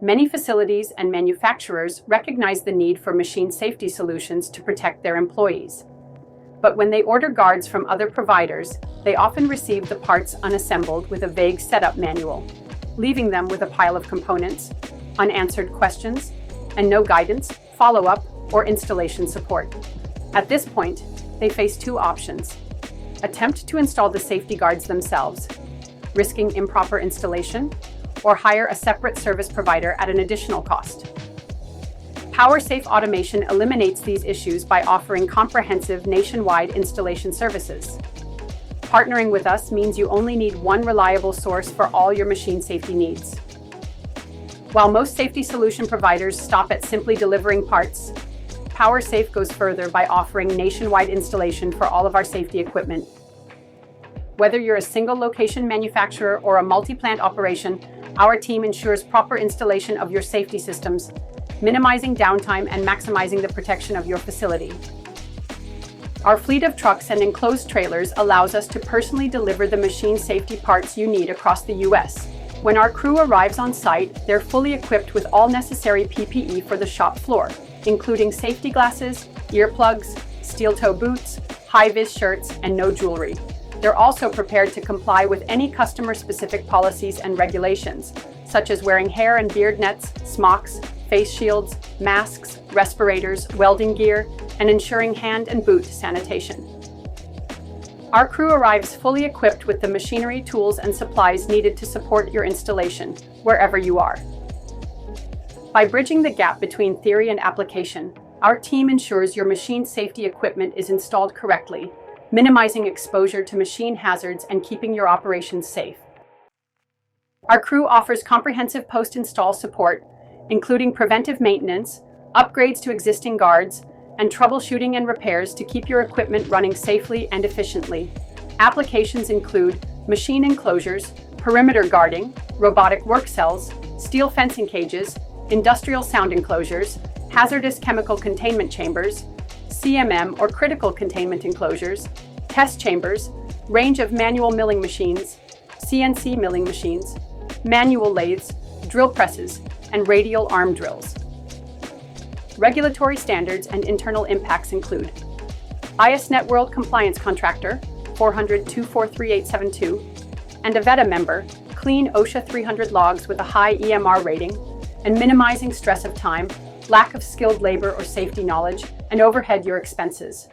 Many facilities and manufacturers recognize the need for machine safety solutions to protect their employees. But when they order guards from other providers, they often receive the parts unassembled with a vague setup manual, leaving them with a pile of components, unanswered questions, and no guidance, follow-up, or installation support. At this point, they face two options: attempt to install the safety guards themselves, risking improper installation, or hire a separate service provider at an additional cost. PowerSafe Automation eliminates these issues by offering comprehensive nationwide installation services. Partnering with us means you only need one reliable source for all your machine safety needs. While most safety solution providers stop at simply delivering parts, PowerSafe goes further by offering nationwide installation for all of our safety equipment. Whether you're a single location manufacturer or a multi-plant operation, our team ensures proper installation of your safety systems, minimizing downtime and maximizing the protection of your facility. Our fleet of trucks and enclosed trailers allows us to personally deliver the machine safety parts you need across the U.S. When our crew arrives on site, they're fully equipped with all necessary PPE for the shop floor, including safety glasses, earplugs, steel-toe boots, high-vis shirts, and no jewelry. They're also prepared to comply with any customer-specific policies and regulations, such as wearing hair and beard nets, smocks, face shields, masks, respirators, welding gear, and ensuring hand and boot sanitation. Our crew arrives fully equipped with the machinery, tools, and supplies needed to support your installation, wherever you are. By bridging the gap between theory and application, our team ensures your machine safety equipment is installed correctly, minimizing exposure to machine hazards and keeping your operations safe. Our crew offers comprehensive post-install support, including preventive maintenance, upgrades to existing guards, and troubleshooting and repairs to keep your equipment running safely and efficiently. Applications include machine enclosures, perimeter guarding, robotic work cells, steel fencing cages, industrial sound enclosures, hazardous chemical containment chambers, CMM or critical containment enclosures, test chambers, range of manual milling machines, CNC milling machines, manual lathes, drill presses, and radial arm drills. Regulatory standards and internal impacts include ISNetworld compliance contractor 400-243-872 and Avetta member, clean OSHA 300 logs with a high EMR rating, and minimizing stress of time, lack of skilled labor or safety knowledge, and overhead your expenses.